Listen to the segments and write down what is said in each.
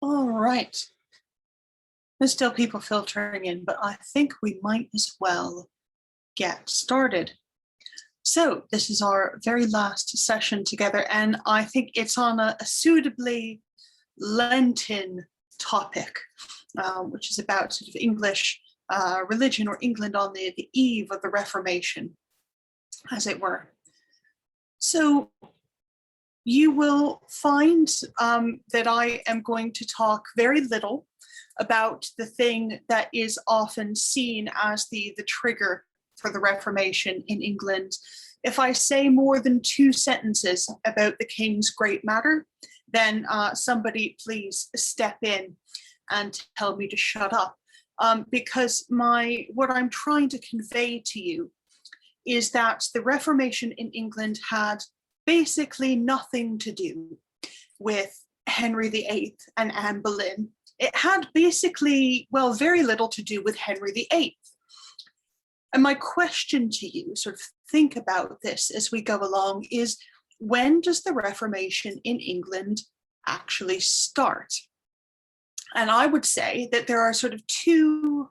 All right. There's still people filtering in, but I think we might as well get started. So this is our very last session together, and I think it's on a suitably Lenten topic, which is about sort of English religion, or England on the eve of the Reformation, as it were. So you will find that I am going to talk very little about the thing that is often seen as the trigger for the Reformation in England. If I say more than 2 sentences about the King's great matter, then somebody please step in and tell me to shut up. Because what I'm trying to convey to you is that the Reformation in England had basically nothing to do with Henry VIII and Anne Boleyn. It had basically, well, very little to do with Henry VIII. And my question to you, sort of think about this as we go along, is when does the Reformation in England actually start? And I would say that there are sort of 2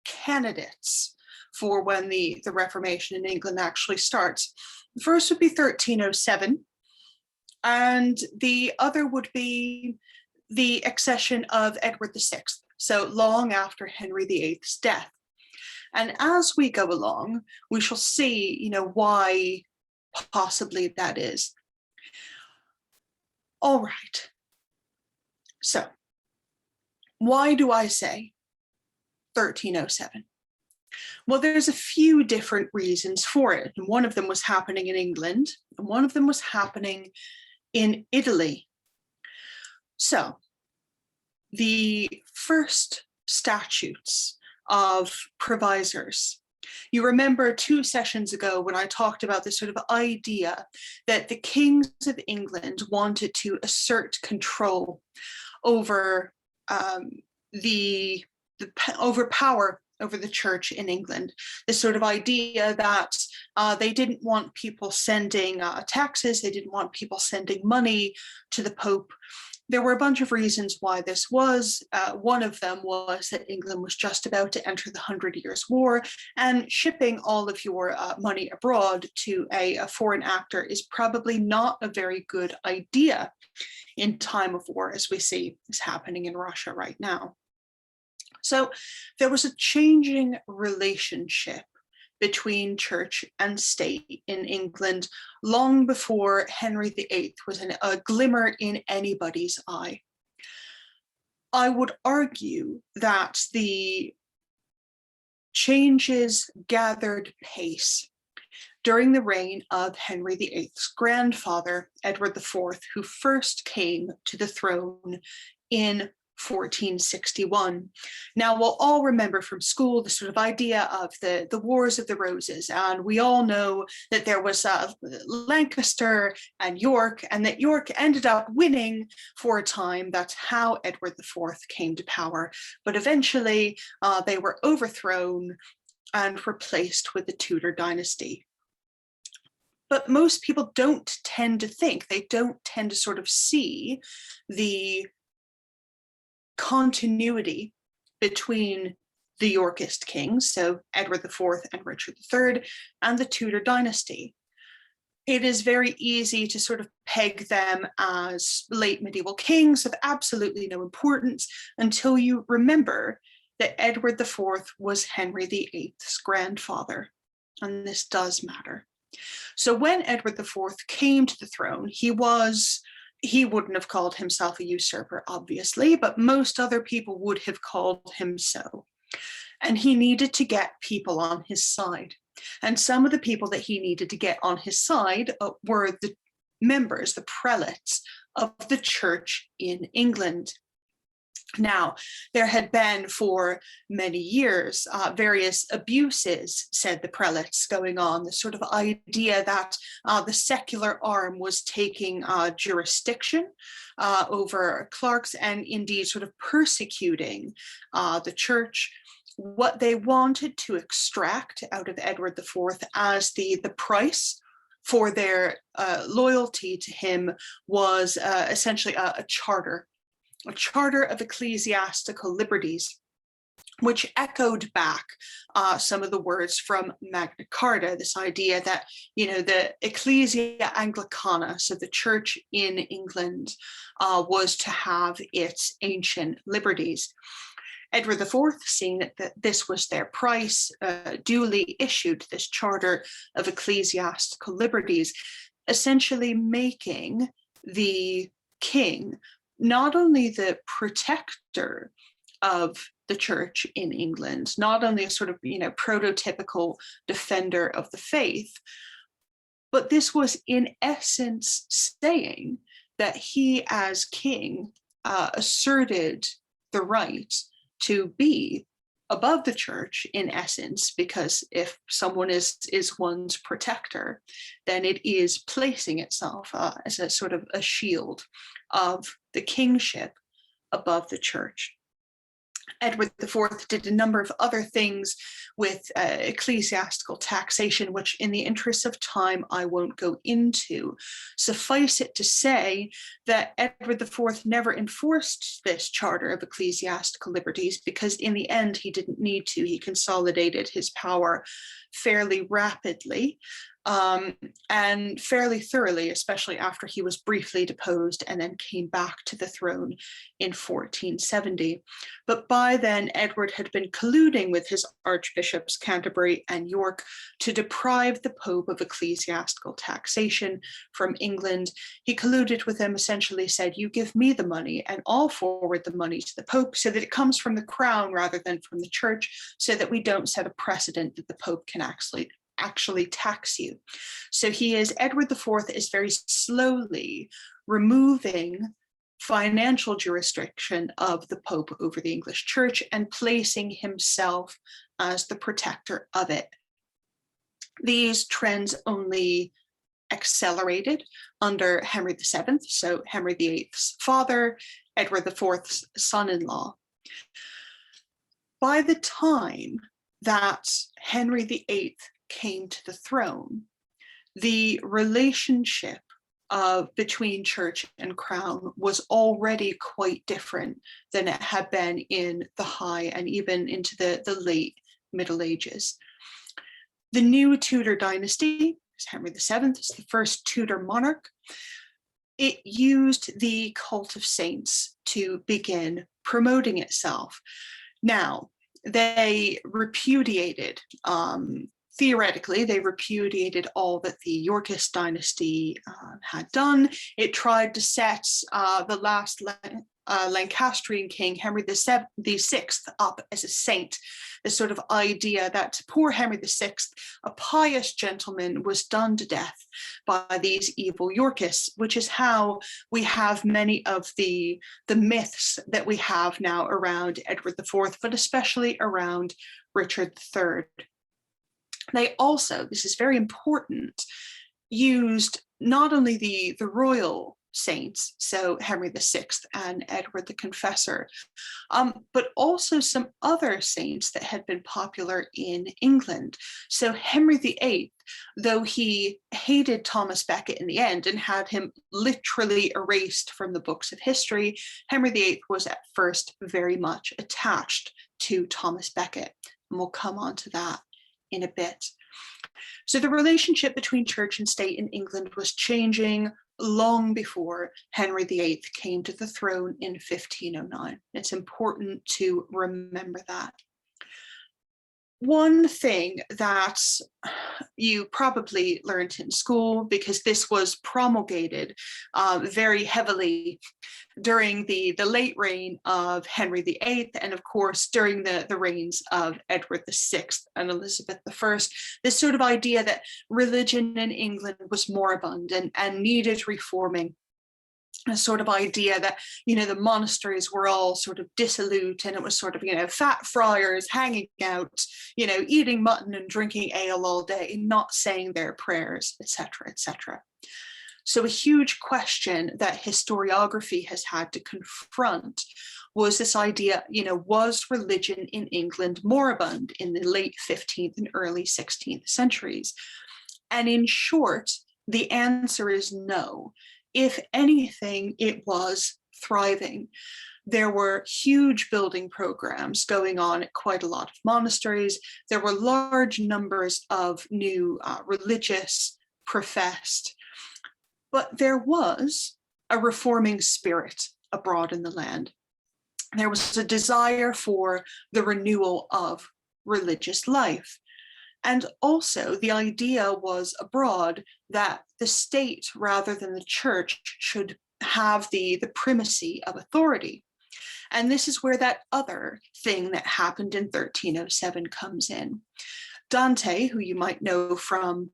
candidates for when the Reformation in England actually starts. The first would be 1307, and the other would be the accession of Edward VI, so long after Henry VIII's death. And as we go along, we shall see, why possibly that is. All right. So, why do I say 1307? Well, there's a few different reasons for it. And one of them was happening in England, and one of them was happening in Italy. So, the first statutes of provisors. You remember 2 sessions ago when I talked about this sort of idea that the kings of England wanted to assert control over over power over the church in England. This sort of idea that they didn't want people sending taxes, they didn't want people sending money to the Pope. There were a bunch of reasons why this was. One of them was that England was just about to enter the 100 Years' War, and shipping all of your money abroad to a foreign actor is probably not a very good idea in time of war, as we see is happening in Russia right now. So there was a changing relationship between church and state in England long before Henry VIII was a glimmer in anybody's eye. I would argue that the changes gathered pace during the reign of Henry VIII's grandfather, Edward IV, who first came to the throne in 1461. Now, we'll all remember from school the sort of idea of the Wars of the Roses, and we all know that there was Lancaster and York, and that York ended up winning for a time. That's how Edward IV came to power, but eventually they were overthrown and replaced with the Tudor dynasty. But most people don't tend to think, they don't tend to sort of see the continuity between the Yorkist kings, so Edward IV and Richard III, and the Tudor dynasty. It is very easy to sort of peg them as late medieval kings of absolutely no importance until you remember that Edward IV was Henry VIII's grandfather, and this does matter. So when Edward IV came to the throne, he wouldn't have called himself a usurper, obviously, but most other people would have called him so. And he needed to get people on his side. And some of the people that he needed to get on his side were the members, the prelates of the church in England. Now, there had been for many years various abuses, said the prelates, going on, the sort of idea that the secular arm was taking jurisdiction over clerks and indeed sort of persecuting the church. What they wanted to extract out of Edward IV as the price for their loyalty to him was essentially a charter a charter of ecclesiastical liberties, which echoed back some of the words from Magna Carta, this idea that, the Ecclesia Anglicana, so the church in England, was to have its ancient liberties. Edward IV, seeing that this was their price, duly issued this charter of ecclesiastical liberties, essentially making the king not only the protector of the church in England, not only a sort of, prototypical defender of the faith, but this was in essence saying that he as king asserted the right to be above the church in essence, because if someone is one's protector, then it is placing itself as a sort of a shield of the kingship above the church. Edward IV did a number of other things with ecclesiastical taxation, which in the interest of time, I won't go into. Suffice it to say that Edward IV never enforced this charter of ecclesiastical liberties because in the end, he didn't need to. He consolidated his power fairly rapidly and fairly thoroughly, especially after he was briefly deposed and then came back to the throne in 1470. But by then, Edward had been colluding with his archbishops, Canterbury and York, to deprive the Pope of ecclesiastical taxation from England. He colluded with them, essentially said, you give me the money and I'll forward the money to the Pope so that it comes from the crown rather than from the church, so that we don't set a precedent that the Pope can actually tax you. So Edward IV is very slowly removing financial jurisdiction of the Pope over the English church and placing himself as the protector of it. These trends only accelerated under Henry VII, so Henry VIII's father, Edward IV's son-in-law. By the time that Henry VIII came to the throne, the relationship between church and crown was already quite different than it had been in the high and even into the late Middle Ages. The new Tudor dynasty, Henry VII is the first Tudor monarch, it used the cult of saints to begin promoting itself. Now, they repudiated theoretically, they repudiated all that the Yorkist dynasty had done. It tried to set the last Lancastrian king, Henry VI, up as a saint. This sort of idea that poor Henry VI, a pious gentleman, was done to death by these evil Yorkists, which is how we have many of the myths that we have now around Edward IV, but especially around Richard III. They also, this is very important, used not only the royal saints, so Henry VI and Edward the Confessor, but also some other saints that had been popular in England. So Henry VIII, though he hated Thomas Becket in the end and had him literally erased from the books of history, Henry VIII was at first very much attached to Thomas Becket, and we'll come on to that in a bit. So the relationship between church and state in England was changing long before Henry VIII came to the throne in 1509. It's important to remember that. One thing that you probably learned in school, because this was promulgated very heavily during the late reign of Henry VIII, and of course during the reigns of Edward VI and Elizabeth I, this sort of idea that religion in England was moribund and needed reforming. A sort of idea that, the monasteries were all sort of dissolute, and it was sort of, fat friars hanging out, eating mutton and drinking ale all day, not saying their prayers, etc., etc. So a huge question that historiography has had to confront was this idea, was religion in England moribund in the late 15th and early 16th centuries? And in short, the answer is no. If anything, it was thriving. There were huge building programs going on at quite a lot of monasteries. There were large numbers of new religious professed, but there was a reforming spirit abroad in the land. There was a desire for the renewal of religious life. And also the idea was abroad that the state, rather than the church, should have the primacy of authority. And this is where that other thing that happened in 1307 comes in. Dante, who you might know from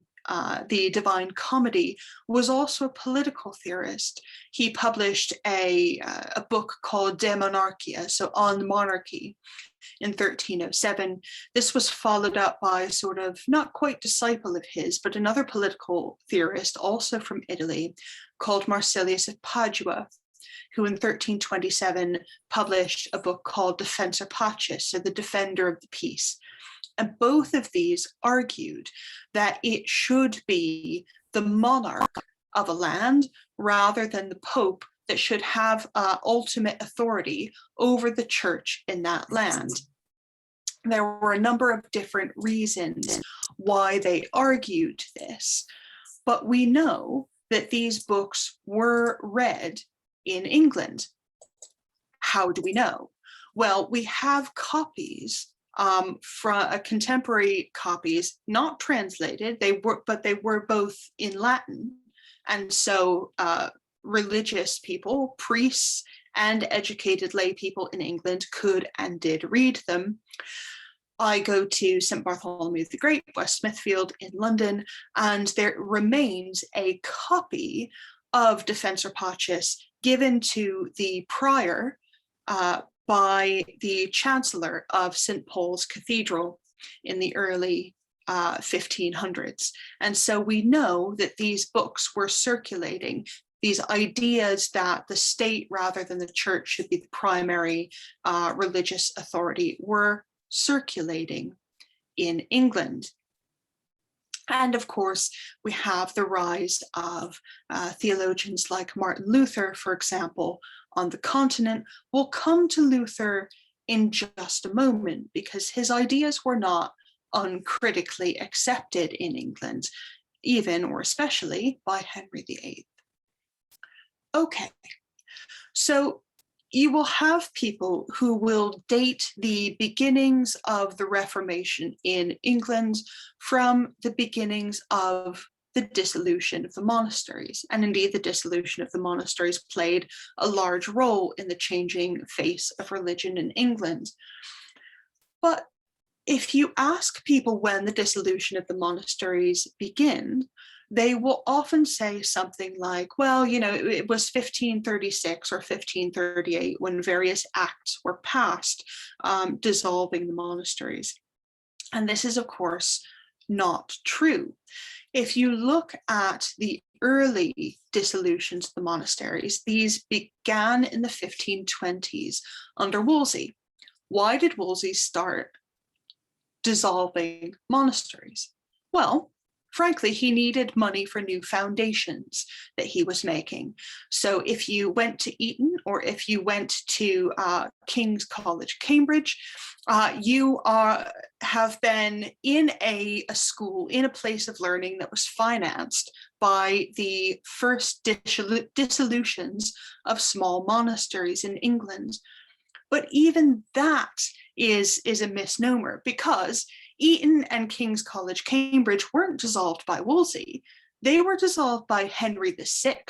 the Divine Comedy, was also a political theorist. He published a book called De Monarchia, so on monarchy, in 1307. This was followed up by a sort of not quite disciple of his, but another political theorist, also from Italy, called Marsilius of Padua, who in 1327 published a book called Defensor Pacis, so the defender of the peace. And both of these argued that it should be the monarch of a land rather than the Pope that should have ultimate authority over the church in that land. There were a number of different reasons why they argued this, but we know that these books were read in England. How do we know? Well, we have copies from contemporary copies, not translated. But they were both in Latin, and so religious people, priests, and educated lay people in England could and did read them. I go to St. Bartholomew the Great, West Smithfield in London, and there remains a copy of Defensor Pacis given to the prior by the Chancellor of St. Paul's Cathedral in the early 1500s. And so we know that these books were circulating, these ideas that the state rather than the church should be the primary religious authority were circulating in England. And of course, we have the rise of theologians like Martin Luther, for example, on the continent. We'll come to Luther in just a moment because his ideas were not uncritically accepted in England, even or especially by Henry VIII. Okay, so you will have people who will date the beginnings of the Reformation in England from the beginnings of the dissolution of the monasteries. And indeed, the dissolution of the monasteries played a large role in the changing face of religion in England. But if you ask people when the dissolution of the monasteries begin, they will often say something like, well, you know, it was 1536 or 1538 when various acts were passed dissolving the monasteries. And this is, of course, not true. If you look at the early dissolutions of the monasteries, these began in the 1520s under Wolsey. Why did Wolsey start dissolving monasteries? Well, frankly, he needed money for new foundations that he was making. So if you went to Eton or if you went to King's College, Cambridge, you have been in a school, in a place of learning that was financed by the first dissolutions of small monasteries in England. But even that is a misnomer, because Eton and King's College, Cambridge weren't dissolved by Wolsey. They were dissolved by Henry VI,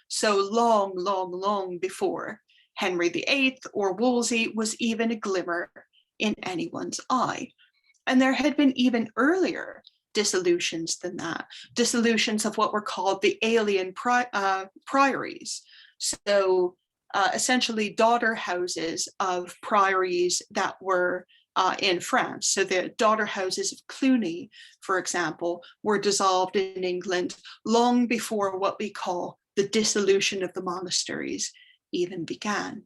so long, long, long before Henry VIII or Wolsey was even a glimmer in anyone's eye. And there had been even earlier dissolutions than that, dissolutions of what were called the alien priories. So essentially daughter houses of priories that were in France. So the daughter houses of Cluny, for example, were dissolved in England long before what we call the dissolution of the monasteries even began.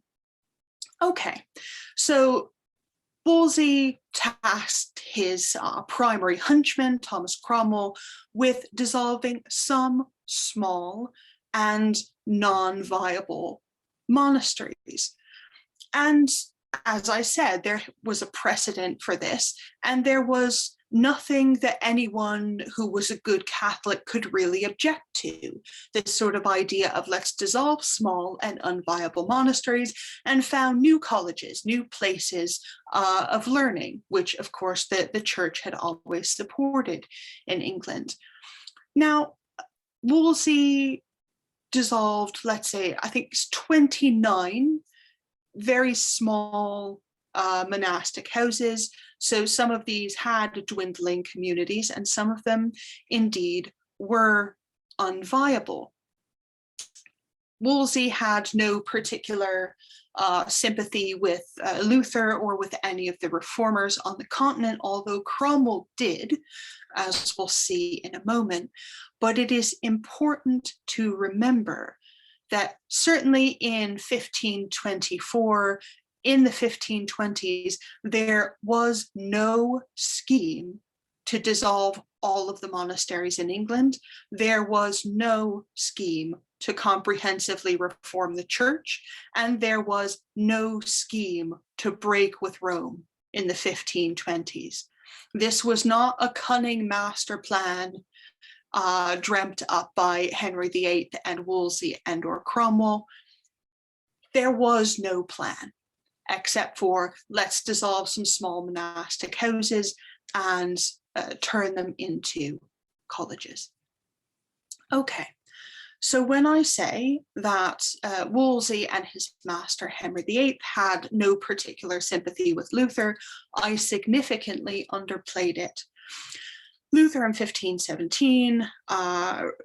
Okay, so Wolsey tasked his primary henchman, Thomas Cromwell, with dissolving some small and non-viable monasteries. And as I said, there was a precedent for this, and there was nothing that anyone who was a good Catholic could really object to. This sort of idea of let's dissolve small and unviable monasteries and found new colleges, new places of learning, which of course the church had always supported in England. Now, Wolsey dissolved, let's say, I think it's 29 very small monastic houses. So some of these had dwindling communities, and some of them indeed were unviable. Wolsey had no particular sympathy with Luther or with any of the reformers on the continent, although Cromwell did, as we'll see in a moment. But it is important to remember that certainly in 1524, in the 1520s, there was no scheme to dissolve all of the monasteries in England. There was no scheme to comprehensively reform the church, and there was no scheme to break with Rome in the 1520s. This was not a cunning master plan dreamt up by Henry VIII and Wolsey and or Cromwell. There was no plan, except for let's dissolve some small monastic houses and turn them into colleges. Okay, so when I say that Wolsey and his master Henry VIII had no particular sympathy with Luther, I significantly underplayed it. Luther in 1517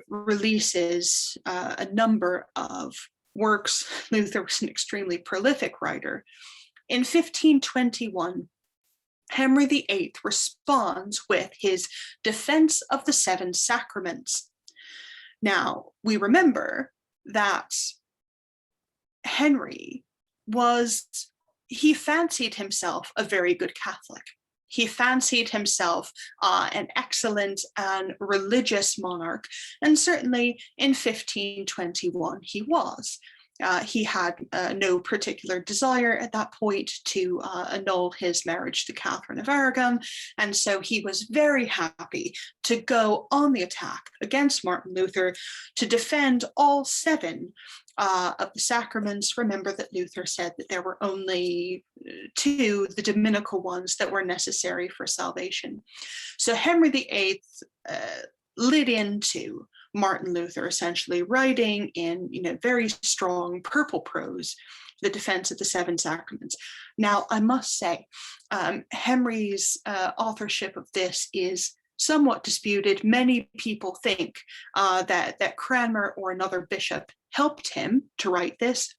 releases a number of works. Luther was an extremely prolific writer. In 1521, Henry VIII responds with his defense of the Seven Sacraments. Now, we remember that Henry he fancied himself a very good Catholic. He fancied himself an excellent and religious monarch, and certainly in 1521 he was. He had no particular desire at that point to annul his marriage to Catherine of Aragon, and so he was very happy to go on the attack against Martin Luther to defend all seven of the sacraments. Remember that Luther said that there were only two, the dominical ones, that were necessary for salvation. So Henry VIII lit into Martin Luther, essentially writing in very strong purple prose the defense of the Seven Sacraments. Now, I must say, Henry's authorship of this is somewhat disputed. Many people think that Cranmer or another bishop helped him to write this,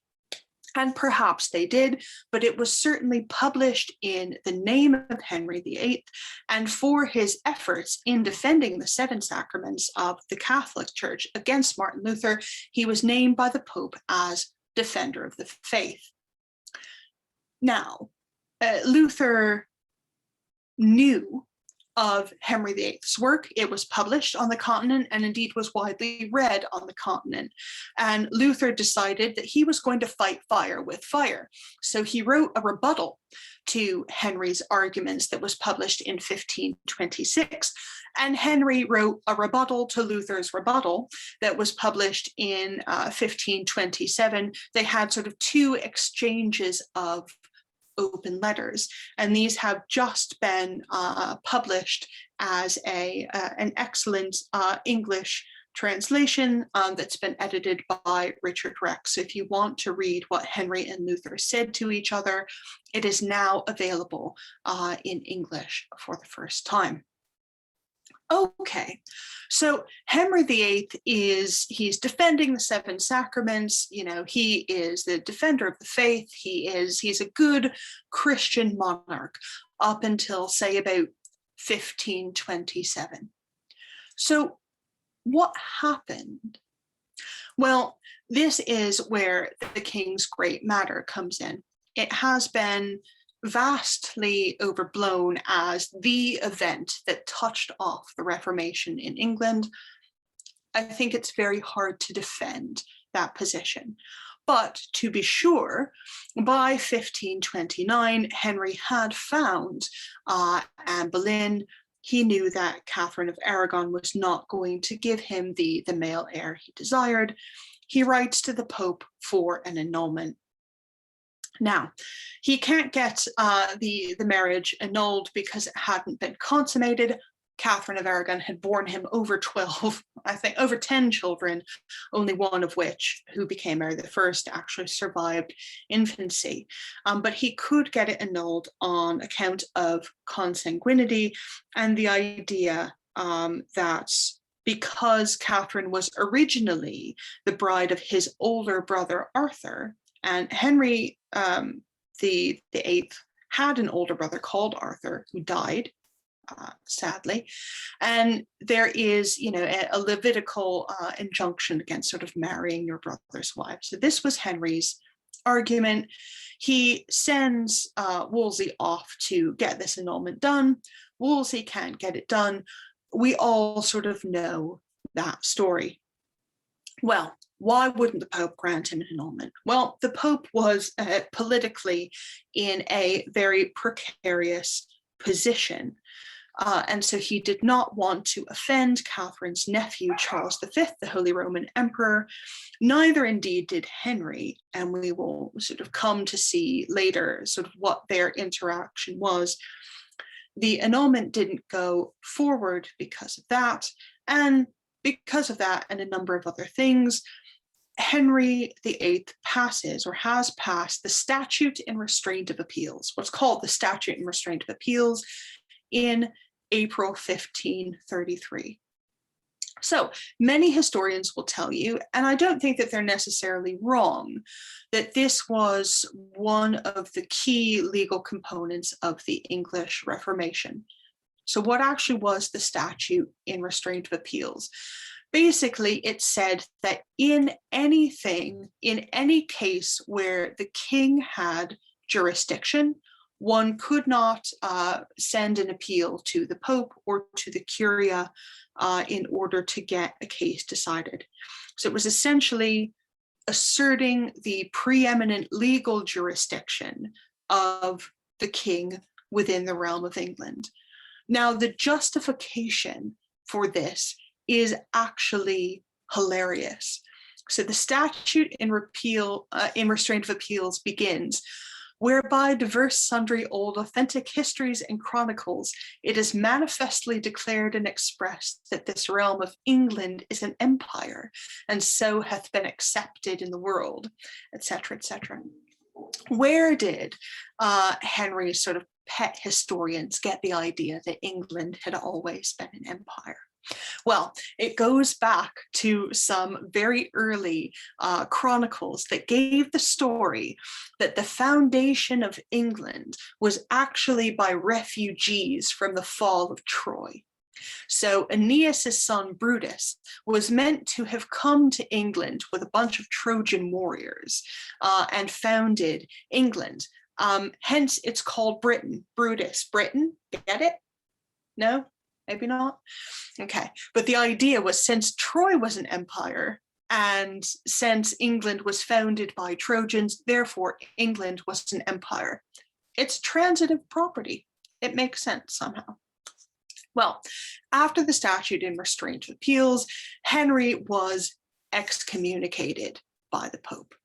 and perhaps they did, but it was certainly published in the name of Henry VIII, and for his efforts in defending the Seven Sacraments of the Catholic Church against Martin Luther, he was named by the Pope as Defender of the Faith. Now, Luther knew of Henry VIII's work. It was published on the continent and indeed was widely read on the continent. And Luther decided that he was going to fight fire with fire. So he wrote a rebuttal to Henry's arguments that was published in 1526. And Henry wrote a rebuttal to Luther's rebuttal that was published in 1527. They had sort of two exchanges of open letters, and these have just been published as an excellent English translation that's been edited by Richard Rex. So if you want to read what Henry and Luther said to each other, it is now available in English for the first time. Okay, so Henry VIII he's defending the Seven Sacraments. He is the defender of the faith. He's a good Christian monarch up until, say, about 1527. So what happened? Well, this is where the King's Great Matter comes in. It has been vastly overblown as the event that touched off the Reformation in England. I think it's very hard to defend that position. But to be sure, by 1529, Henry had found Anne Boleyn. He knew that Catherine of Aragon was not going to give him the male heir he desired. He writes to the Pope for an annulment. Now, he can't get the marriage annulled because it hadn't been consummated. Catherine of Aragon had borne him over 12, I think over 10 children, only one of which, who became Mary I, actually survived infancy. But he could get it annulled on account of consanguinity and the idea that because Catherine was originally the bride of his older brother Arthur, and Henry the Eighth had an older brother called Arthur who died, sadly, and there is, a Levitical injunction against sort of marrying your brother's wife. So this was Henry's argument. He sends Wolsey off to get this annulment done. Wolsey can't get it done. We all sort of know that story. Well, why wouldn't the Pope grant him an annulment? Well, the Pope was politically in a very precarious position. And so he did not want to offend Catherine's nephew, Charles V, the Holy Roman Emperor. Neither indeed did Henry, and we will sort of come to see later sort of what their interaction was. The annulment didn't go forward because of that, and because of that and a number of other things, Henry VIII passes or has passed the Statute in Restraint of Appeals, what's called the Statute in Restraint of Appeals, in April 1533. So many historians will tell you, and I don't think that they're necessarily wrong, that this was one of the key legal components of the English Reformation. So what actually was the Statute in Restraint of Appeals? Basically, it said that in any case where the king had jurisdiction, one could not send an appeal to the Pope or to the Curia in order to get a case decided. So it was essentially asserting the preeminent legal jurisdiction of the king within the realm of England. Now, the justification for this is actually hilarious. So the Statute in Restraint of Appeals begins, whereby diverse sundry old authentic histories and chronicles, it is manifestly declared and expressed that this realm of England is an empire, and so hath been accepted in the world, etc., etc. Where did Henry's sort of pet historians get the idea that England had always been an empire? Well, it goes back to some very early chronicles that gave the story that the foundation of England was actually by refugees from the fall of Troy. So Aeneas's son Brutus was meant to have come to England with a bunch of Trojan warriors and founded England. Hence, it's called Britain. Brutus, Britain, get it? No? Maybe not? Okay. But the idea was, since Troy was an empire and since England was founded by Trojans, therefore England was an empire. It's transitive property. It makes sense somehow. Well, after the Statute in Restraint of Appeals, Henry was excommunicated by the Pope.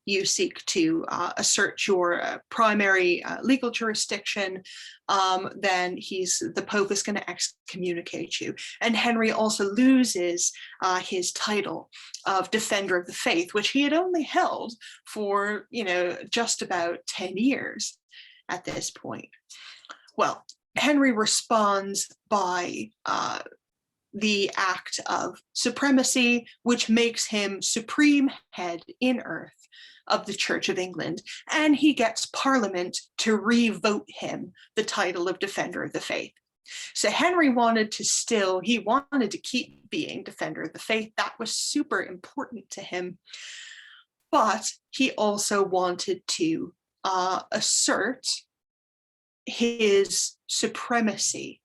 You seek to assert your primary legal jurisdiction, then the Pope is going to excommunicate you. And Henry also loses his title of Defender of the Faith, which he had only held for, just about 10 years at this point. Well, Henry responds by the act of supremacy, which makes him supreme head in earth of the Church of England, and he gets Parliament to re-vote him the title of Defender of the Faith. So Henry wanted to keep being Defender of the Faith. That was super important to him, but he also wanted to assert his supremacy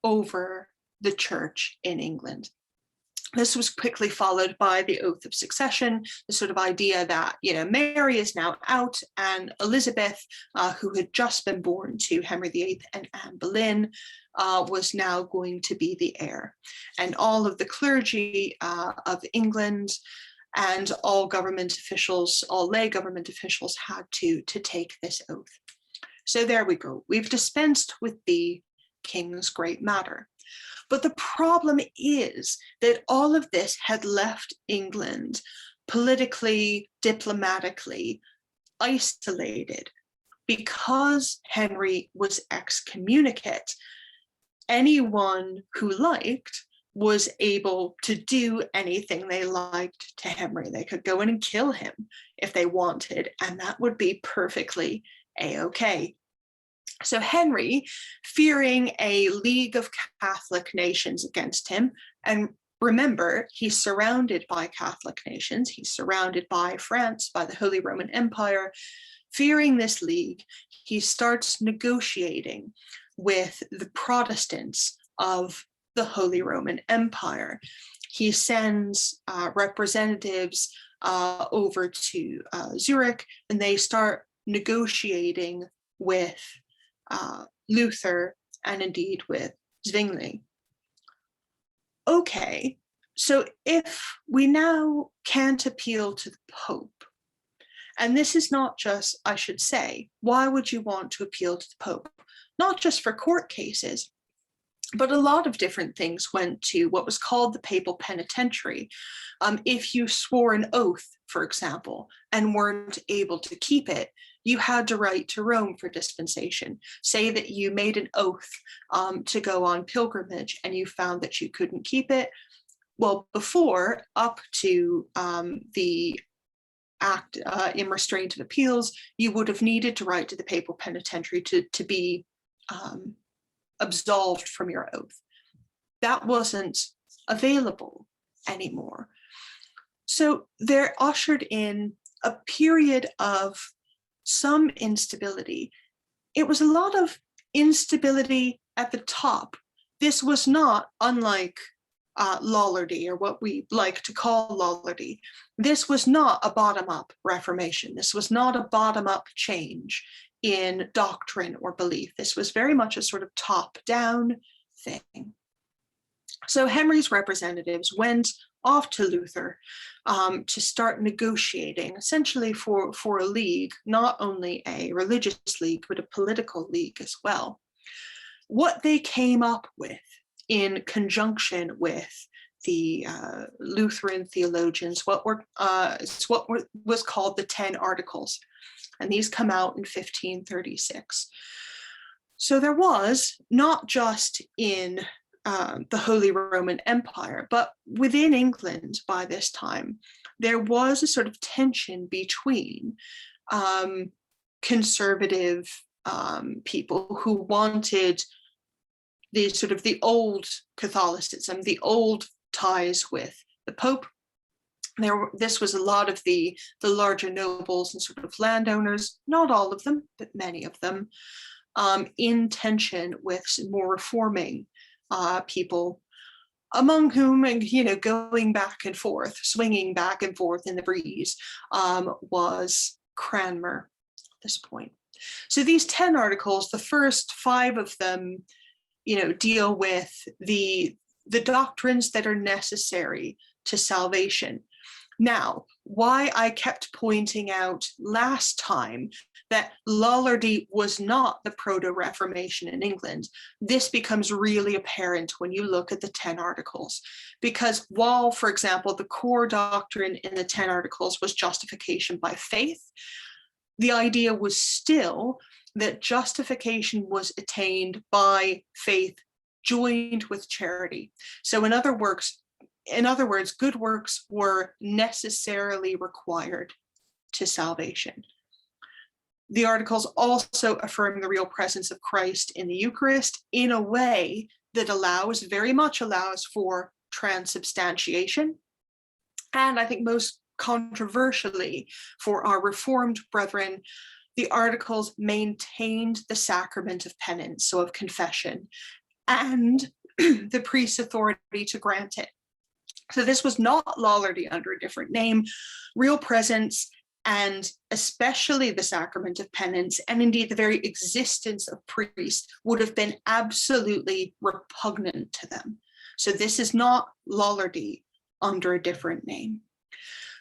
over the church in England. This was quickly followed by the oath of succession, the sort of idea that, Mary is now out and Elizabeth, who had just been born to Henry VIII and Anne Boleyn, was now going to be the heir. And all of the clergy of England and all government officials, all lay government officials, had to take this oath. So there we go. We've dispensed with the king's great matter. But the problem is that all of this had left England politically, diplomatically isolated. Because Henry was excommunicate, anyone who liked was able to do anything they liked to Henry. They could go in and kill him if they wanted, and that would be perfectly a-okay. So Henry, fearing a league of Catholic nations against him, and remember, he's surrounded by Catholic nations, he's surrounded by France, by the Holy Roman Empire. Fearing this league, he starts negotiating with the Protestants of the Holy Roman Empire. He sends representatives over to Zurich, and they start negotiating with Luther and indeed with Zwingli. Okay, so if we now can't appeal to the Pope, and this is not just, I should say, why would you want to appeal to the Pope? Not just for court cases, but a lot of different things went to what was called the papal penitentiary. If you swore an oath, for example, and weren't able to keep it, you had to write to Rome for dispensation. Say that you made an oath to go on pilgrimage and you found that you couldn't keep it. Well, before, up to the act in restraint of appeals, you would have needed to write to the papal penitentiary to be absolved from your oath. That wasn't available anymore. So they're ushered in a period of some instability. It was a lot of instability at the top. This was not unlike Lollardy, or what we like to call Lollardy. This was not a bottom-up Reformation. This was not a bottom-up change in doctrine or belief. This was very much a sort of top-down thing. So Henry's representatives went off to Luther to start negotiating, essentially for a league, not only a religious league, but a political league as well. What they came up with in conjunction with the Lutheran theologians, what was called the 10 Articles, and these come out in 1536. So there was, not just in the Holy Roman Empire, but within England by this time, there was a sort of tension between conservative people who wanted the old Catholicism, the old ties with the Pope. This was a lot of the larger nobles and sort of landowners, not all of them, but many of them, in tension with more reforming people, among whom, going back and forth, swinging back and forth in the breeze, was Cranmer at this point. So these 10 articles, the first 5 of them, deal with the doctrines that are necessary to salvation. Now, why I kept pointing out last time that Lollardy was not the Proto-Reformation in England, this becomes really apparent when you look at the 10 Articles. Because while, for example, the core doctrine in the 10 Articles was justification by faith, the idea was still that justification was attained by faith joined with charity. So in other words, good works were necessarily required to salvation. The Articles also affirm the real presence of Christ in the Eucharist in a way that very much allows for transubstantiation. And I think most controversially for our Reformed brethren, the Articles maintained the sacrament of penance, so of confession, and the priest's authority to grant it. So this was not Lollardy under a different name. Real presence, and especially the sacrament of penance, and indeed the very existence of priests, would have been absolutely repugnant to them. So this is not Lollardy under a different name.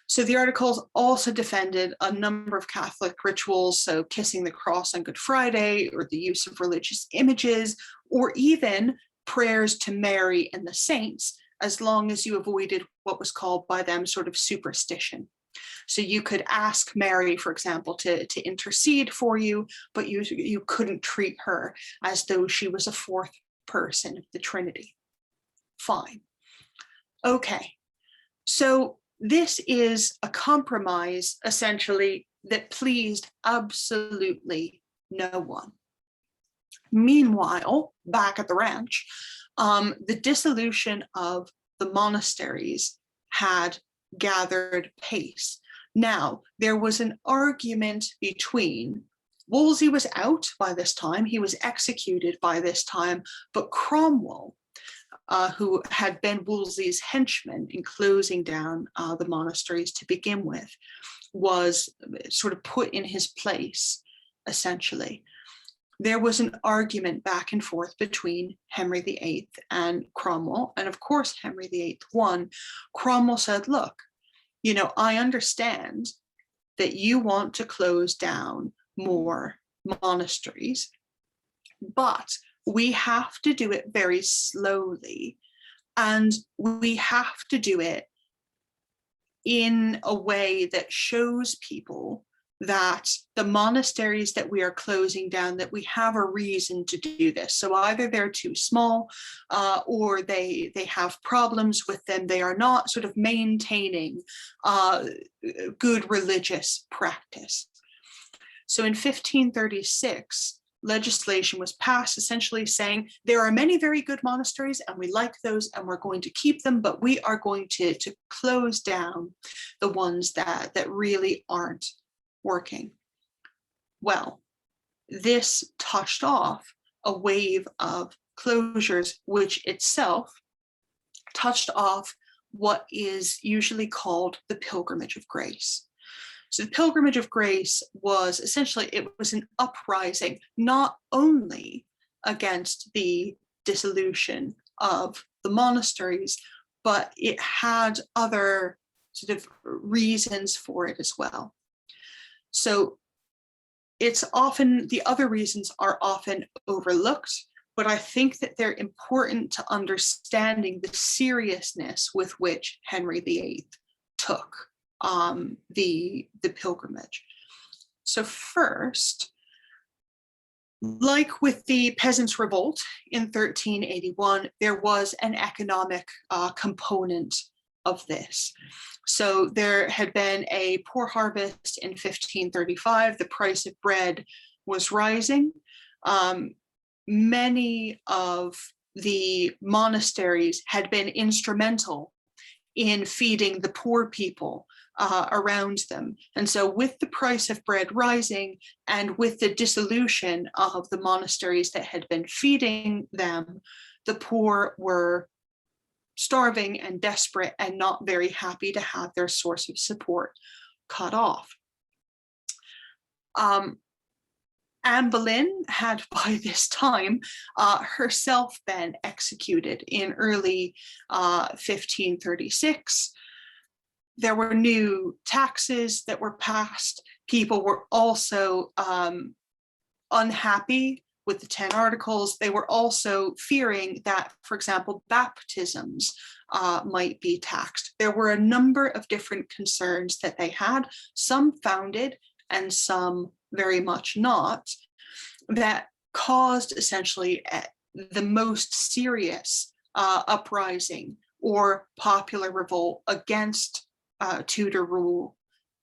So the articles also defended a number of Catholic rituals, so kissing the cross on Good Friday, or the use of religious images, or even prayers to Mary and the saints, as long as you avoided what was called by them sort of superstition. So you could ask Mary, for example, to intercede for you, but you couldn't treat her as though she was a fourth person of the Trinity. Fine. Okay, so this is a compromise, essentially, that pleased absolutely no one. Meanwhile, back at the ranch, the dissolution of the monasteries had gathered pace. Now, there was an argument between Wolsey was out by this time, he was executed by this time, but Cromwell, who had been Wolsey's henchman in closing down the monasteries to begin with, was sort of put in his place, essentially. There was an argument back and forth between Henry VIII and Cromwell, and of course Henry VIII won. Cromwell said, look, I understand that you want to close down more monasteries, but we have to do it very slowly, and we have to do it in a way that shows people that the monasteries that we are closing down, that we have a reason to do this. So either they're too small or they have problems with them. They are not sort of maintaining good religious practice. So in 1536, legislation was passed essentially saying there are many very good monasteries and we like those and we're going to keep them, but we are going to close down the ones that really aren't working. Well, this touched off a wave of closures, which itself touched off what is usually called the Pilgrimage of Grace. So the Pilgrimage of Grace was essentially, it was an uprising, not only against the dissolution of the monasteries, but it had other sort of reasons for it as well. So it's often, the other reasons are often overlooked, but I think that they're important to understanding the seriousness with which Henry VIII took the pilgrimage. So first, like with the Peasants' Revolt in 1381, there was an economic component of this. So there had been a poor harvest in 1535. The price of bread was rising. Many of the monasteries had been instrumental in feeding the poor people around them. And so with the price of bread rising and with the dissolution of the monasteries that had been feeding them, the poor were starving and desperate and not very happy to have their source of support cut off. Anne Boleyn had by this time herself been executed in early 1536. There were new taxes that were passed. People were also unhappy with the 10 articles. They were also fearing that, for example, baptisms might be taxed. There were a number of different concerns that they had, some founded and some very much not, that caused essentially the most serious uprising or popular revolt against Tudor rule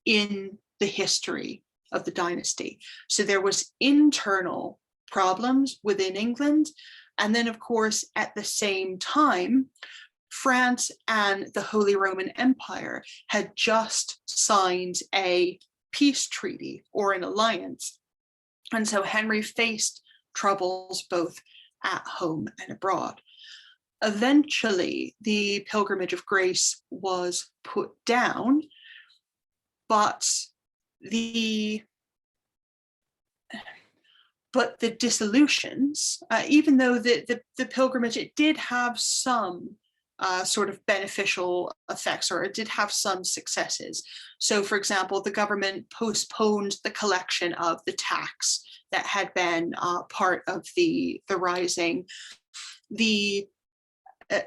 in the history of the dynasty. So there was internal problems within England. And then, of course, at the same time, France and the Holy Roman Empire had just signed a peace treaty or an alliance. And so Henry faced troubles both at home and abroad. Eventually, the Pilgrimage of Grace was put down, but the dissolutions, even though the pilgrimage, it did have some sort of beneficial effects, or it did have some successes. So, for example, the government postponed the collection of the tax that had been part of the rising. The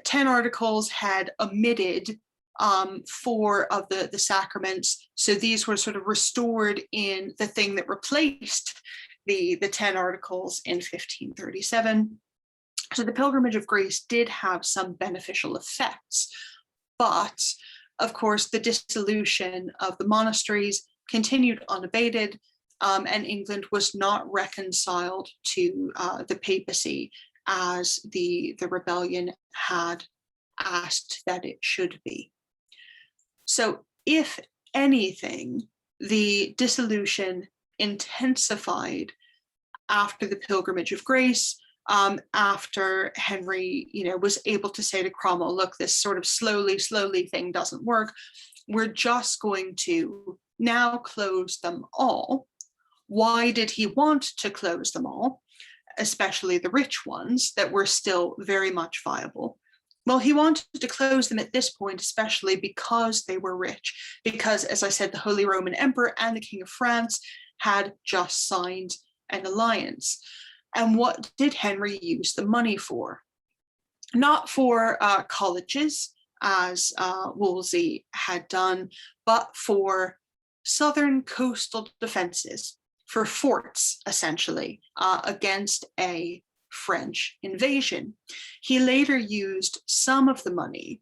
10 articles had omitted 4 of the sacraments, so these were sort of restored in the thing that replaced the 10 articles in 1537. So the Pilgrimage of Grace did have some beneficial effects, but of course the dissolution of the monasteries continued unabated, and England was not reconciled to the papacy as the rebellion had asked that it should be. So if anything, the dissolution intensified after the Pilgrimage of Grace, after Henry, was able to say to Cromwell, look, this sort of slowly thing doesn't work. We're just going to now close them all. Why did he want to close them all, especially the rich ones that were still very much viable? Well, he wanted to close them at this point, especially because they were rich, because, as I said, the Holy Roman Emperor and the King of France had just signed an alliance. And what did Henry use the money for? Not for colleges, as Wolsey had done, but for southern coastal defenses, for forts, essentially, against a French invasion. He later used some of the money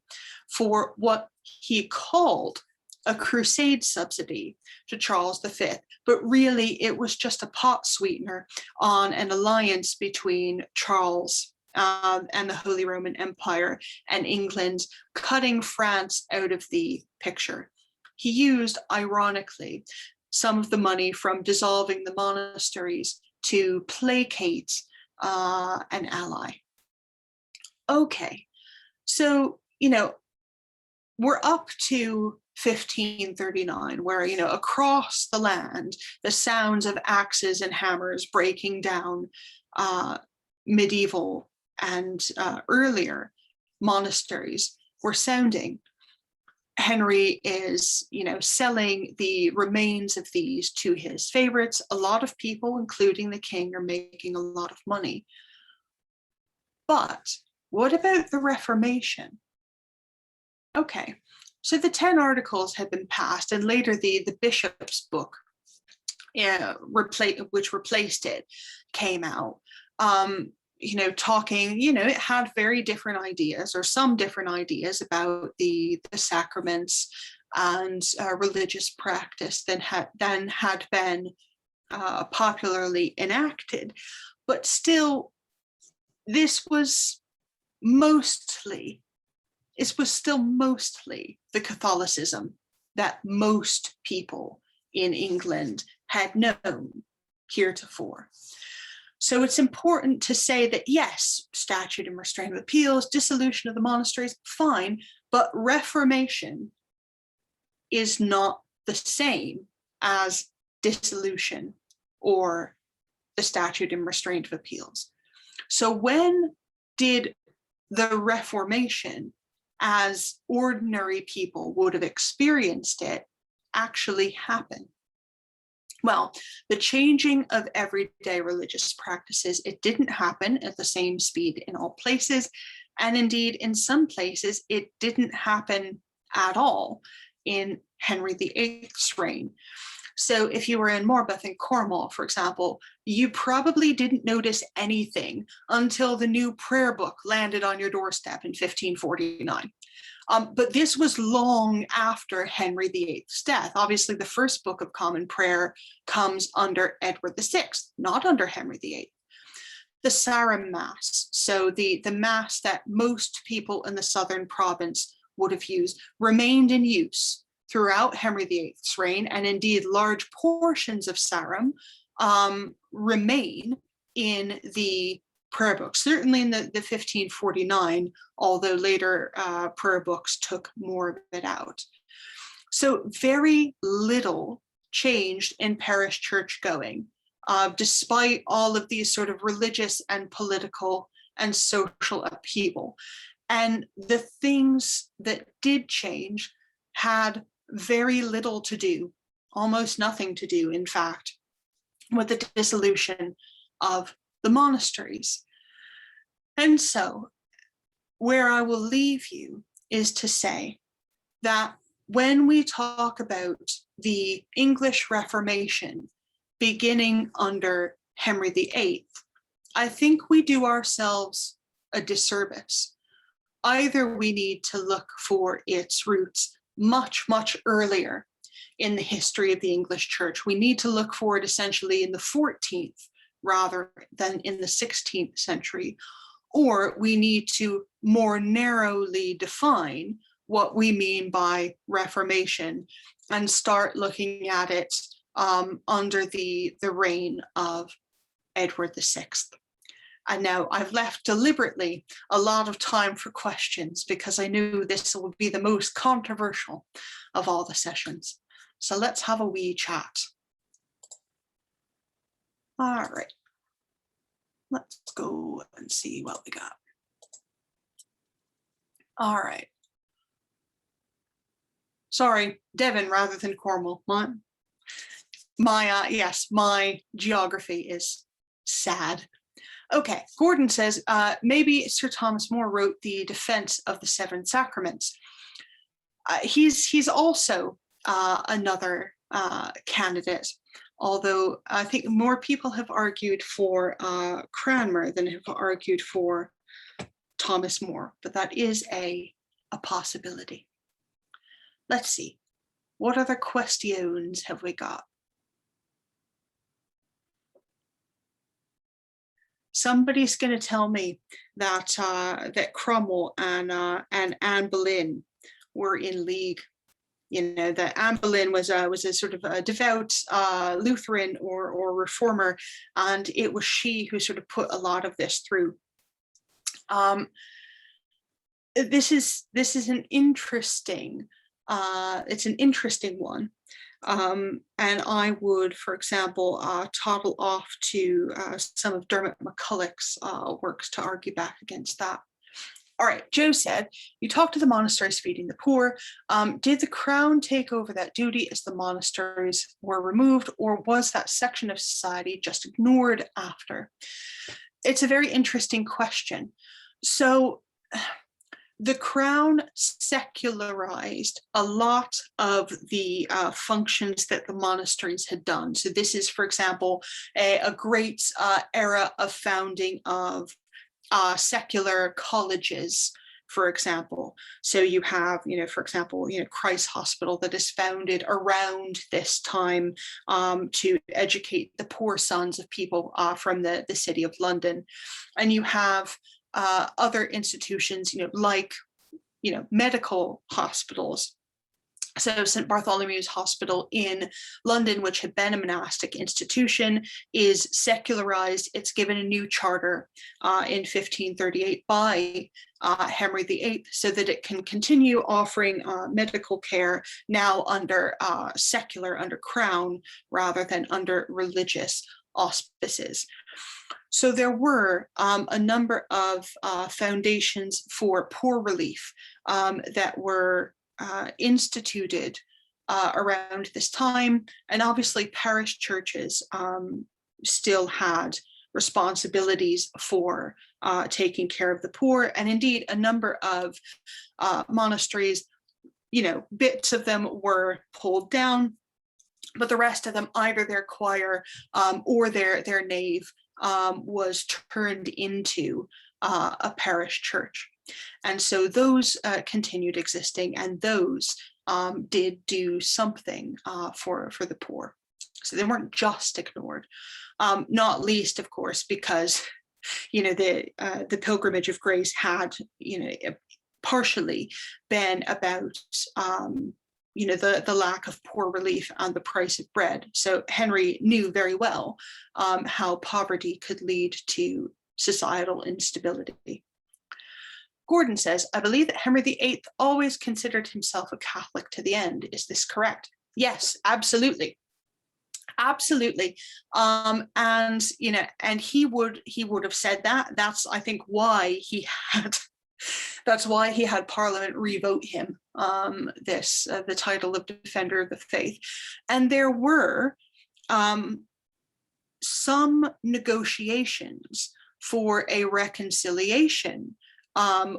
for what he called a crusade subsidy to Charles V, but really it was just a pot sweetener on an alliance between Charles and the Holy Roman Empire and England, cutting France out of the picture. He used, ironically, some of the money from dissolving the monasteries to placate an ally. Okay, so, we're up to 1539, where, across the land, the sounds of axes and hammers breaking down medieval and earlier monasteries were sounding. Henry is, selling the remains of these to his favorites. A lot of people, including the king, are making a lot of money. But what about the Reformation? Okay, so the 10 articles had been passed, and later the bishop's book, which replaced it, came out. Talking, it had very different ideas, or some different ideas, about the sacraments and religious practice than had been popularly enacted. But still, this was still mostly the Catholicism that most people in England had known heretofore. So it's important to say that, yes, statute and restraint of appeals, dissolution of the monasteries, fine, but Reformation is not the same as dissolution or the statute and restraint of appeals. So when did the Reformation, as ordinary people would have experienced it, actually happen? Well, the changing of everyday religious practices, it didn't happen at the same speed in all places. And indeed, in some places, it didn't happen at all in Henry VIII's reign. So if you were in Morpeth in Cornwall, for example, you probably didn't notice anything until the new prayer book landed on your doorstep in 1549. But this was long after Henry VIII's death. Obviously, the first Book of Common Prayer comes under Edward VI, not under Henry VIII. The Sarum Mass, so the Mass that most people in the southern province would have used, remained in use throughout Henry VIII's reign, and indeed large portions of Sarum remain in the prayer books, certainly in the 1549, although later prayer books took more of it out. So very little changed in parish church going, despite all of these sort of religious and political and social upheaval. And the things that did change had very little to do, almost nothing to do, in fact, with the dissolution of the monasteries. And so, where I will leave you is to say that when we talk about the English Reformation beginning under Henry VIII, I think we do ourselves a disservice. Either we need to look for its roots much, much earlier in the history of the English Church. We need to look for it essentially in the 14th rather than in the 16th century, or we need to more narrowly define what we mean by Reformation and start looking at it under the reign of Edward VI. And now I've left deliberately a lot of time for questions because I knew this would be the most controversial of all the sessions. So let's have a wee chat. All right, let's go and see what we got. All right. Sorry, Devon rather than Cornwall. My geography is sad. Okay, Gordon says, maybe Sir Thomas More wrote the defense of the Seven Sacraments. He's also another candidate, although I think more people have argued for Cranmer than have argued for Thomas More, but that is a possibility. Let's see, what other questions have we got? Somebody's going to tell me that that Cromwell and Anne Boleyn were in league. You know, that Anne Boleyn was a sort of a devout Lutheran or reformer, and it was she who sort of put a lot of this through. This is an interesting. It's an interesting one. And I would, for example, toddle off to some of Dermot McCulloch's works to argue back against that. All right, Joe said, you talked to the monasteries feeding the poor. Did the crown take over that duty as the monasteries were removed, or was that section of society just ignored after? It's a very interesting question. So the crown secularized a lot of the functions that the monasteries had done. So this is, for example, a great era of founding of secular colleges, for example. So you have, for example, Christ Hospital that is founded around this time to educate the poor sons of people from the city of London. And you have other institutions, like, medical hospitals. So St. Bartholomew's Hospital in London, which had been a monastic institution, is secularized. It's given a new charter in 1538 by Henry VIII so that it can continue offering medical care now under secular, under crown, rather than under religious auspices. So there were a number of foundations for poor relief that were instituted around this time. And obviously parish churches still had responsibilities for taking care of the poor. And indeed, a number of monasteries, bits of them were pulled down, but the rest of them, either their choir or their nave, was turned into a parish church. And so those continued existing, and those did do something for the poor. So they weren't just ignored, not least, of course, because the Pilgrimage of Grace had partially been about the lack of poor relief and the price of bread. So Henry knew very well how poverty could lead to societal instability. Gordon says, I believe that Henry VIII always considered himself a Catholic to the end. Is this correct? Yes, absolutely. Absolutely. And he would have said that. That's, I think, why he had Parliament revote him the title of Defender of the Faith. And there were some negotiations for a reconciliation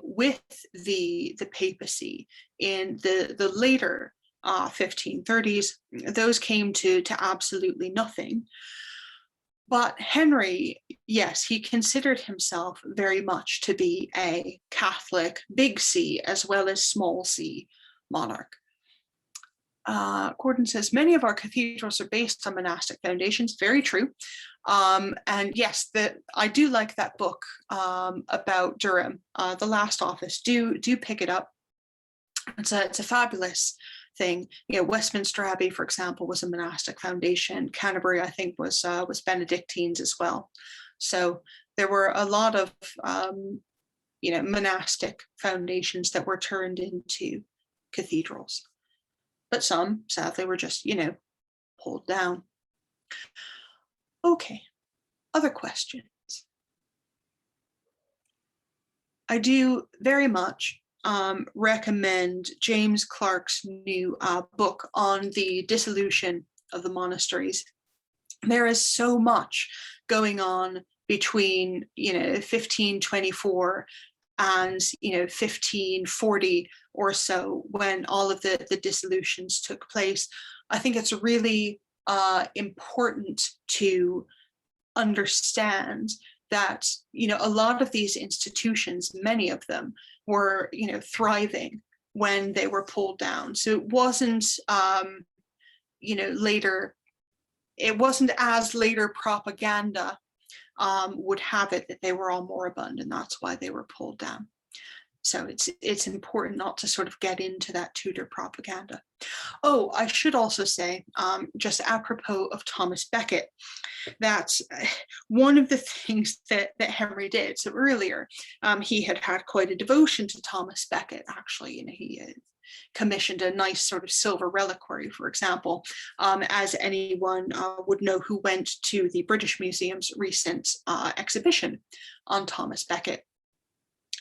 with the papacy in the later 1530s. Those came to absolutely nothing. But Henry, yes, he considered himself very much to be a Catholic, big C as well as small c monarch. Gordon says, many of our cathedrals are based on monastic foundations. Very true. And yes, I do like that book about Durham, The Last Office. Do pick it up. It's a fabulous thing. Westminster Abbey, for example, was a monastic foundation. Canterbury, I think, was Benedictines as well. So there were a lot of monastic foundations that were turned into cathedrals. But some, sadly, were just, pulled down. Okay, other questions. I do very much recommend James Clark's new book on the dissolution of the monasteries. There is so much going on between 1524 and 1540 or so, when all of the dissolutions took place. I think it's really important to understand that a lot of these institutions, many of them, were thriving when they were pulled down. So it wasn't later, it wasn't as later propaganda would have it that they were all moribund, and that's why they were pulled down. So it's important not to sort of get into that Tudor propaganda. Oh, I should also say, just apropos of Thomas Becket, that one of the things that Henry did, so earlier, he had quite a devotion to Thomas Becket, actually. He commissioned a nice sort of silver reliquary, for example, as anyone would know who went to the British Museum's recent exhibition on Thomas Becket.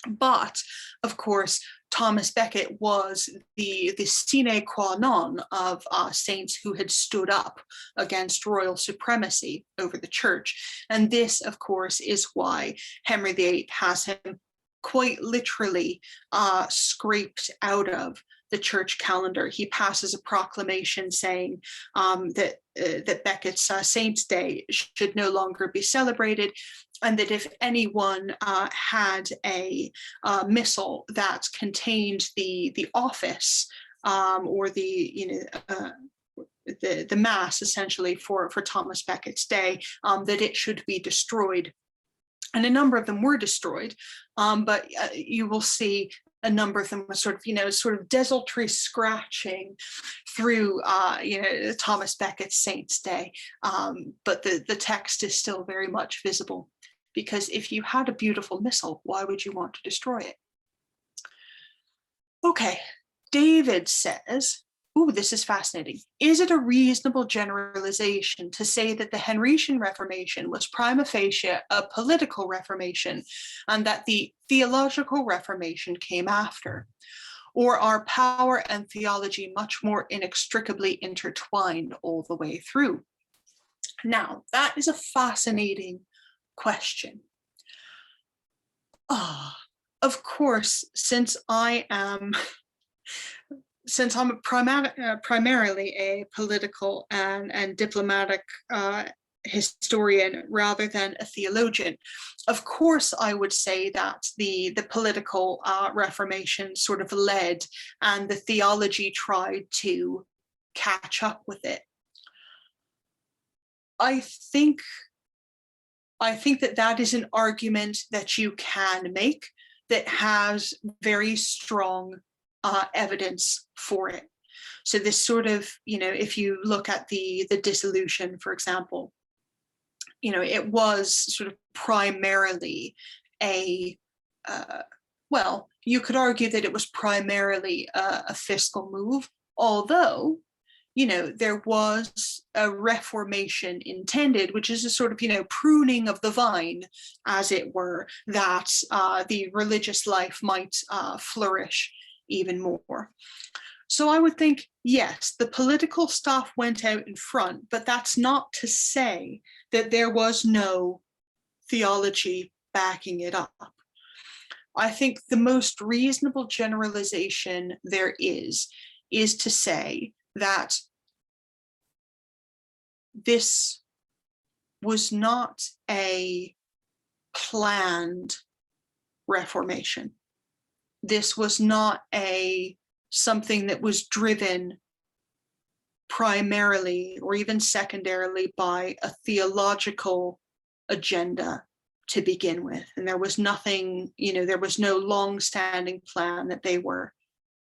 But of course, Thomas Becket was the sine qua non of saints who had stood up against royal supremacy over the church. And this, of course, is why Henry VIII has him quite literally scraped out of the church calendar. He passes a proclamation saying that Becket's Saints' Day should no longer be celebrated, and that if anyone had a missal that contained the office or the mass, essentially, for Thomas Becket's day, that it should be destroyed. And a number of them were destroyed, but you will see a number of them were sort of desultory scratching through, Thomas Becket's Saints' Day. But the text is still very much visible, because if you had a beautiful missal, why would you want to destroy it? Okay, David says, ooh, this is fascinating. Is it a reasonable generalization to say that the Henrician Reformation was prima facie a political reformation, and that the theological reformation came after? Or are power and theology much more inextricably intertwined all the way through? Now, that is a fascinating question. Of course, since I'm primarily a political and diplomatic historian rather than a theologian, of course I would say that the political Reformation sort of led, and the theology tried to catch up with it. I think that is an argument that you can make that has very strong evidence for it. So this sort of, if you look at the dissolution, for example, it was sort of primarily a, well, you could argue that it was primarily a fiscal move, although, there was a reformation intended, which is a sort of, pruning of the vine, as it were, that the religious life might flourish even more. So I would think, yes, the political stuff went out in front, but that's not to say that there was no theology backing it up. I think the most reasonable generalization there is to say that this was not a planned reformation. This was not something that was driven primarily or even secondarily by a theological agenda to begin with. And there was nothing, there was no long-standing plan that they were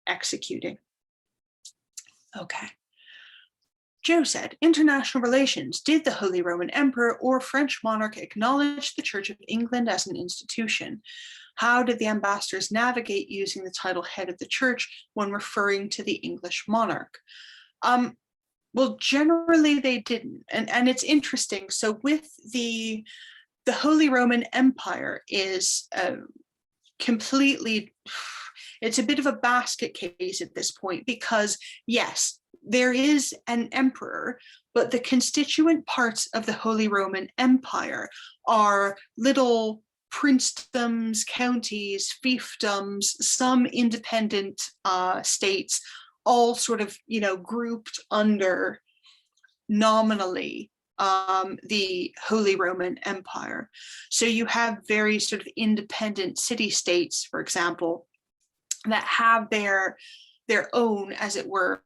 executing. Okay. Joe said, international relations. Did the Holy Roman Emperor or French monarch acknowledge the Church of England as an institution? How did the ambassadors navigate using the title head of the church when referring to the English monarch? Well, generally they didn't. And it's interesting. So with the Holy Roman Empire is completely, it's a bit of a basket case at this point, because yes, there is an emperor, but the constituent parts of the Holy Roman Empire are little princedoms, counties, fiefdoms, some independent states, all sort of, grouped under nominally the Holy Roman Empire. So you have very sort of independent city-states, for example, that have their own, as it were,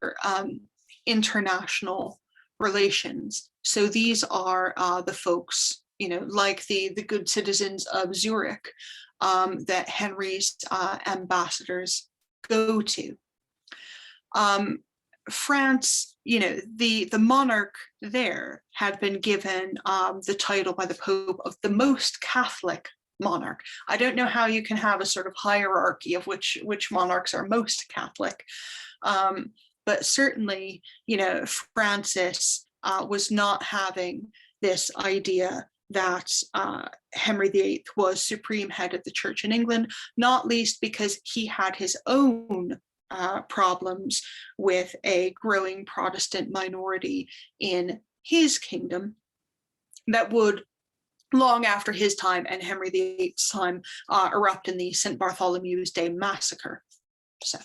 international relations. So these are the folks, like the good citizens of Zurich that Henry's ambassadors go to. France, the monarch there had been given the title by the Pope of the most Catholic monarch. I don't know how you can have a sort of hierarchy of which monarchs are most Catholic, but certainly, Francis was not having this idea that Henry VIII was supreme head of the church in England, not least because he had his own problems with a growing Protestant minority in his kingdom that would, long after his time and Henry VIII's time, erupt in the St. Bartholomew's Day massacre. So,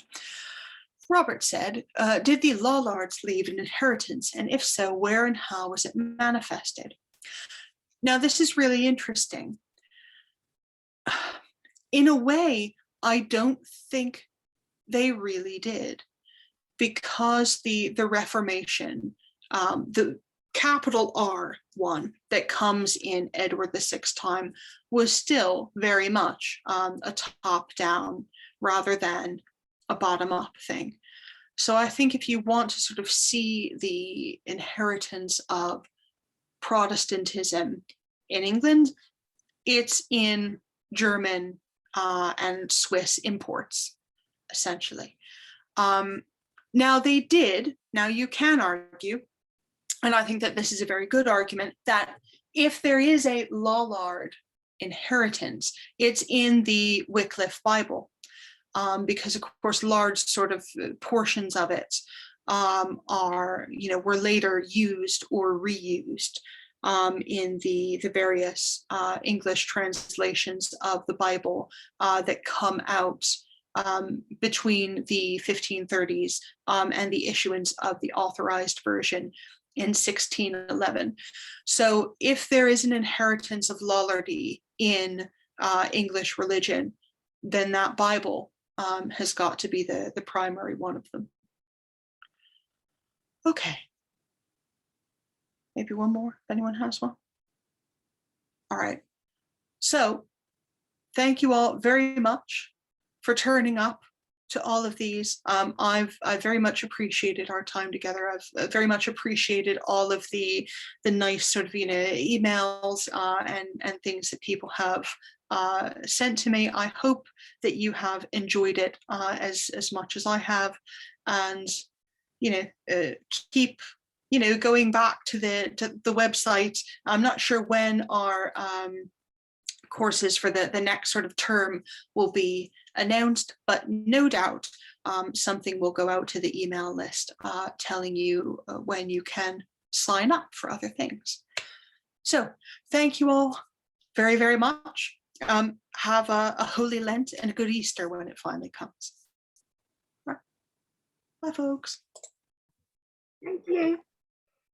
Robert said, did the Lollards leave an inheritance? And if so, where and how was it manifested? Now, this is really interesting. In a way, I don't think they really did, because the Reformation, the capital R one that comes in Edward VI's time, was still very much a top-down rather than a bottom-up thing. So I think if you want to sort of see the inheritance of Protestantism in England, it's in German and Swiss imports, essentially. Now they did, now you can argue, and I think that this is a very good argument, that if there is a Lollard inheritance, it's in the Wycliffe Bible, because of course large sort of portions of it were later used or reused in the various English translations of the Bible that come out between the 1530s and the issuance of the authorized version in 1611. So if there is an inheritance of Lollardy in English religion, then that Bible has got to be the primary one of them. Okay. Maybe one more, if anyone has one. All right. So thank you all very much for turning up to all of these. I've very much appreciated our time together. I've very much appreciated all of the nice sort of, emails and things that people have sent to me. I hope that you have enjoyed it as much as I have, and keep going back to the website. I'm not sure when our courses for the next sort of term will be announced, but no doubt something will go out to the email list telling you when you can sign up for other things. So thank you all very, very much. Have a Holy Lent and a good Easter when it finally comes. Bye, folks. Thank you.